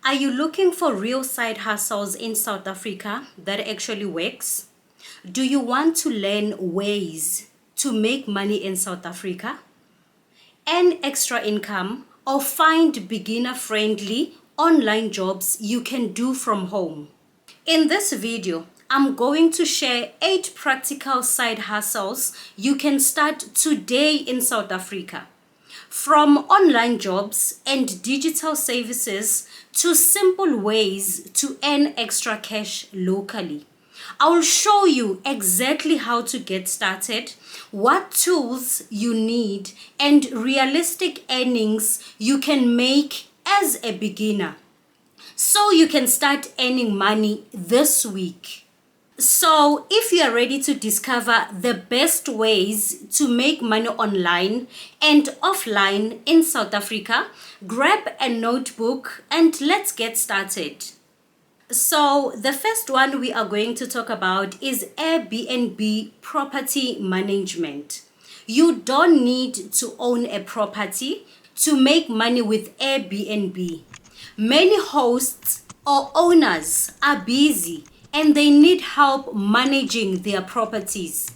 Are you looking for real side hustles in South Africa that actually works? Do you want to learn ways to make money in South Africa, earn extra income, or find beginner-friendly online jobs you can do from home? In this video, I'm going to share 8 practical side hustles you can start today in South Africa. From online jobs and digital services to simple ways to earn extra cash locally. I will show you exactly how to get started, what tools you need, and realistic earnings you can make as a beginner, so you can start earning money this week. So if you are ready to discover the best ways to make money online and offline in South Africa, grab a notebook and let's get started. So the first one we are going to talk about is Airbnb property management. You don't need to own a property to make money with Airbnb. Many hosts or owners are busy and they need help managing their properties.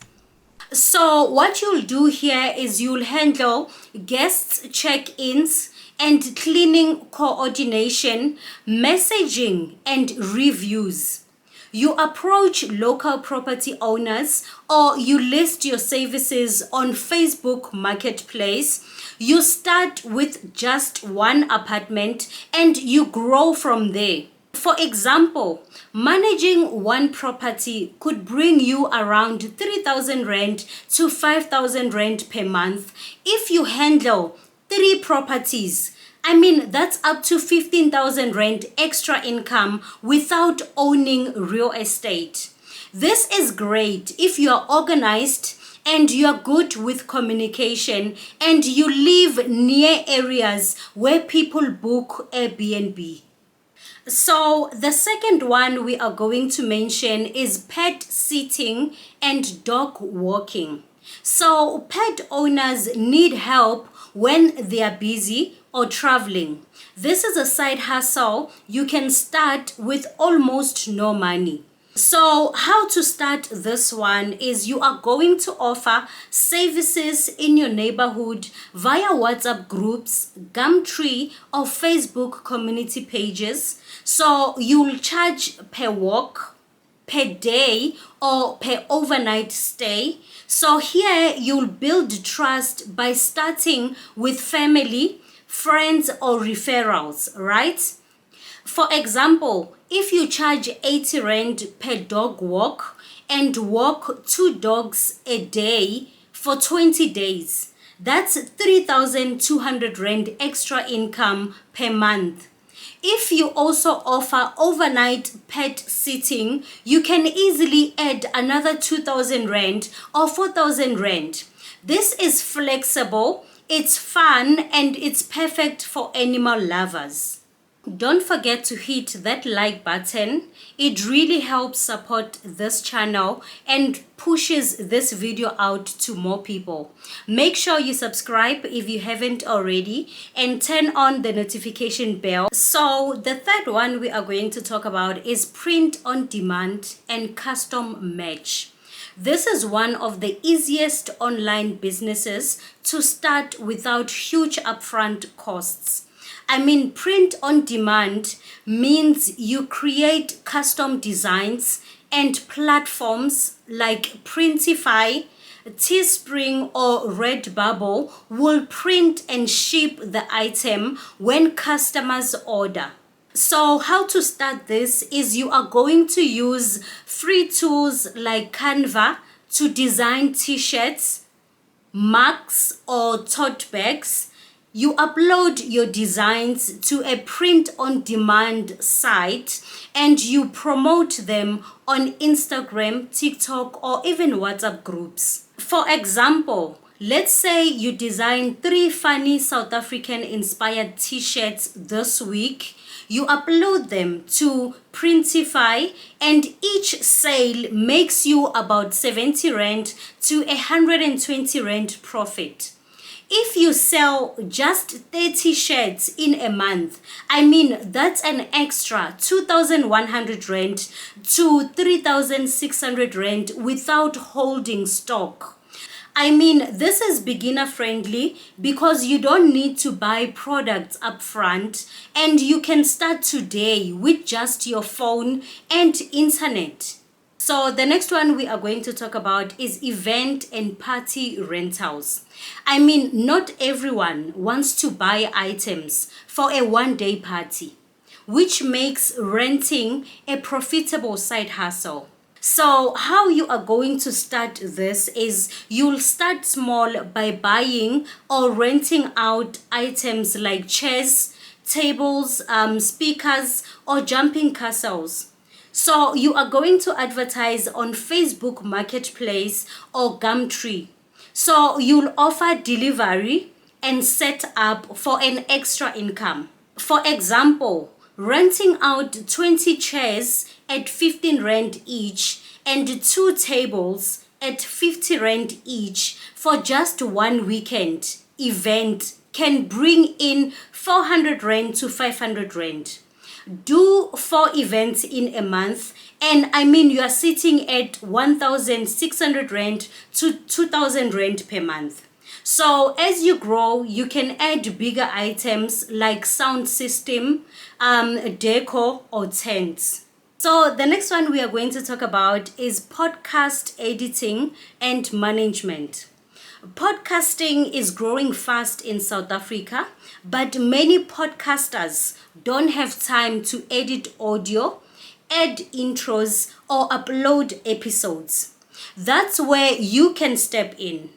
So what you'll do here is you'll handle guests check-ins and cleaning coordination, messaging and reviews. You approach local property owners or you list your services on Facebook Marketplace. You start with just one apartment and you grow from there. For example, managing one property could bring you around 3,000 rand to 5,000 rand per month. If you handle 3 properties, that's up to 15,000 rand extra income without owning real estate. This is great if you are organized and you are good with communication and you live near areas where people book Airbnb. So the second one we are going to mention is pet sitting and dog walking. So pet owners need help when they are busy or traveling. This is a side hustle you can start with almost no money. So how to start this one is you are going to offer services in your neighborhood via WhatsApp groups, Gumtree, or Facebook community pages. So you'll charge per walk, per day, or per overnight stay. So here you'll build trust by starting with family, friends, or referrals, right? For example, if you charge 80 rand per dog walk and walk 2 dogs a day for 20 days, that's 3,200 rand extra income per month. If you also offer overnight pet sitting, you can easily add another 2,000 rand or 4,000 rand. This is flexible, it's fun, and it's perfect for animal lovers. Don't forget to hit that like button. It really helps support this channel and pushes this video out to more people. Make sure you subscribe if you haven't already and turn on the notification bell. So the third one we are going to talk about is print on demand and custom match. This is one of the easiest online businesses to start without huge upfront costs. Print on demand means you create custom designs and platforms like Printify, Teespring, or Redbubble will print and ship the item when customers order. So how to start this is you are going to use free tools like Canva to design t-shirts, mugs, or tote bags. You upload your designs to a print-on-demand site and you promote them on Instagram, TikTok, or even WhatsApp groups. For example, let's say you design 3 funny South African inspired t-shirts this week. You upload them to Printify and each sale makes you about 70 rand to 120 rand profit. If you sell just 30 shirts in a month, I mean, that's an extra 2,100 rand to 3,600 rand without holding stock. I mean, this is beginner friendly because you don't need to buy products up front, and you can start today with just your phone and internet. So the next one we are going to talk about is event and party rentals. I mean, not everyone wants to buy items for a one-day party, which makes renting a profitable side hustle. So how you are going to start this is you'll start small by buying or renting out items like chairs, tables, speakers, or jumping castles. So you are going to advertise on Facebook Marketplace or Gumtree. So you'll offer delivery and set up for an extra income. For example, renting out 20 chairs at 15 rand each and 2 tables at 50 rand each for just one weekend event can bring in 400 rand to 500 rand. Do 4 events in a month, and I mean, you are sitting at 1,600 rand to 2,000 rand per month. So as you grow, you can add bigger items like sound system, decor, or tents. So the next one we are going to talk about is podcast editing and management. Podcasting is growing fast in South Africa, but many podcasters don't have time to edit audio, add intros, or upload episodes. That's where you can step in.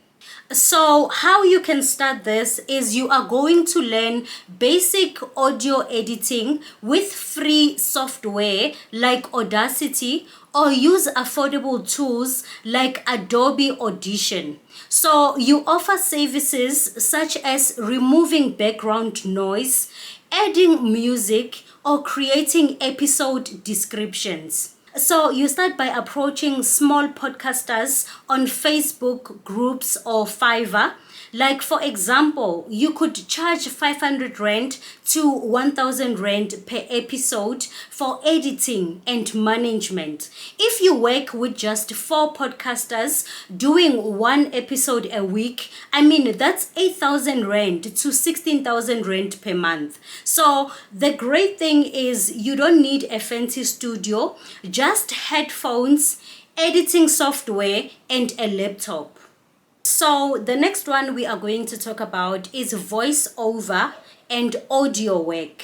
So how you can start this is you are going to learn basic audio editing with free software like Audacity, or use affordable tools like Adobe Audition. So you offer services such as removing background noise, adding music, or creating episode descriptions. So you start by approaching small podcasters on Facebook groups or Fiverr. Like for example, you could charge 500 rand to 1,000 rand per episode for editing and management. If you work with just 4 podcasters doing 1 episode a week, I mean, that's 8,000 rand to 16,000 rand per month. So the great thing is you don't need a fancy studio, just headphones, editing software, and a laptop. So the next one we are going to talk about is voiceover and audio work.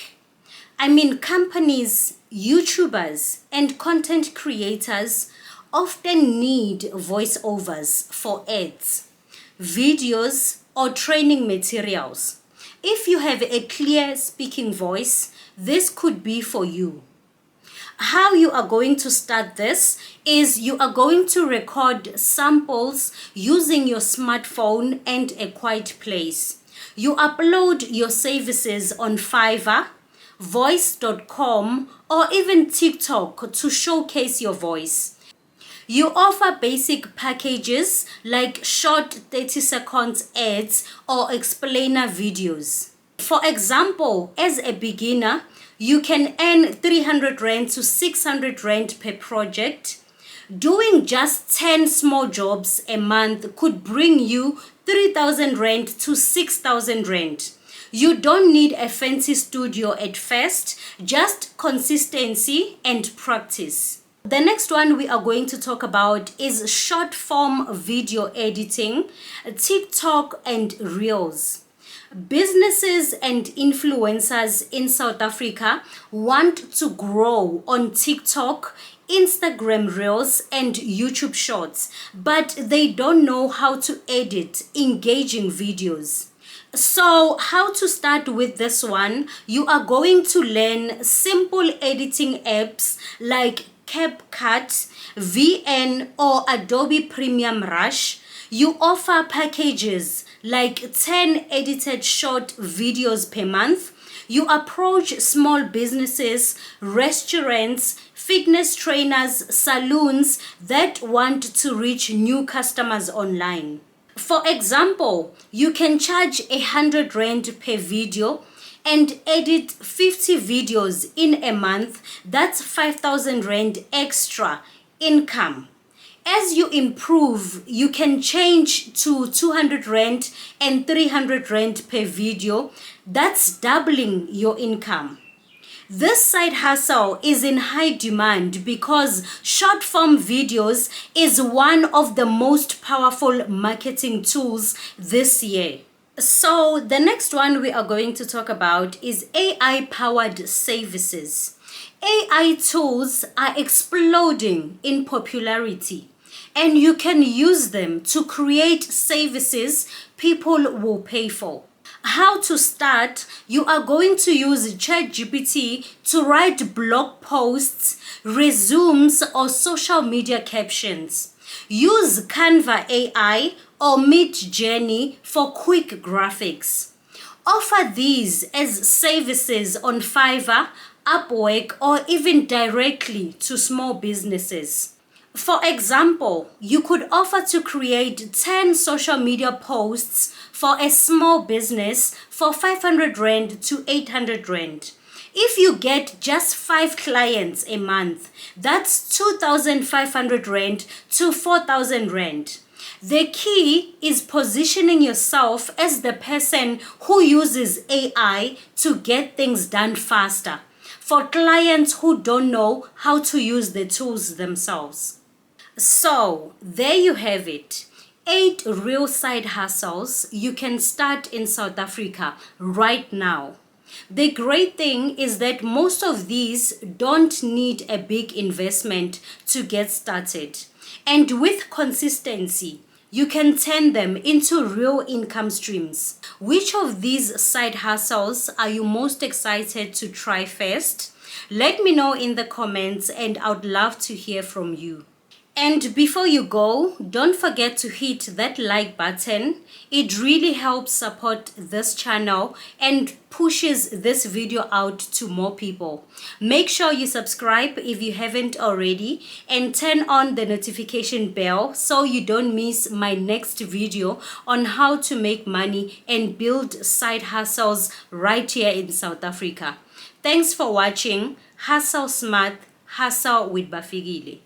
I mean, companies, YouTubers, and content creators often need voiceovers for ads, videos, or training materials. If you have a clear speaking voice, this could be for you. How you are going to start this is you are going to record samples using your smartphone and a quiet place. You upload your services on Fiverr, voice.com, or even TikTok to showcase your voice. You offer basic packages like short 30 seconds ads or explainer videos. For example, as a beginner, you can earn 300 rand to 600 rand per project. Doing just 10 small jobs a month could bring you 3,000 rand to 6,000 rand. You don't need a fancy studio at first, just consistency and practice. The next one we are going to talk about is short form video editing, TikTok and Reels. Businesses and influencers in South Africa want to grow on TikTok, Instagram Reels, and YouTube Shorts, but they don't know how to edit engaging videos. So how to start with this one? You are going to learn simple editing apps like CapCut, VN, or Adobe Premium Rush. You offer packages like 10 edited short videos per month. You approach small businesses, restaurants, fitness trainers, salons that want to reach new customers online. For example, you can charge 100 Rand per video and edit 50 videos in a month. That's 5,000 Rand extra income. As you improve, you can change to 200 Rand and 300 Rand per video. That's doubling your income. This side hustle is in high demand because short form videos is one of the most powerful marketing tools this year. So the next one we are going to talk about is AI powered services. AI tools are exploding in popularity, and you can use them to create services people will pay for. How to start? You are going to use ChatGPT to write blog posts, resumes, or social media captions. Use Canva AI or Midjourney for quick graphics. Offer these as services on Fiverr, Upwork, or even directly to small businesses. For example, you could offer to create 10 social media posts for a small business for 500 Rand to 800 Rand. If you get just 5 clients a month, that's 2,500 Rand to 4,000 Rand. The key is positioning yourself as the person who uses AI to get things done faster for clients who don't know how to use the tools themselves. So, there you have it. 8 real side hustles you can start in South Africa right now. The great thing is that most of these don't need a big investment to get started. And with consistency, you can turn them into real income streams. Which of these side hustles are you most excited to try first? Let me know in the comments, and I'd love to hear from you. And before you go, don't forget to hit that like button. It really helps support this channel and pushes this video out to more people. Make sure you subscribe if you haven't already, and turn on the notification bell so you don't miss my next video on how to make money and build side hustles right here in South Africa. Thanks for watching. Hustle smart, hustle with Bafigile.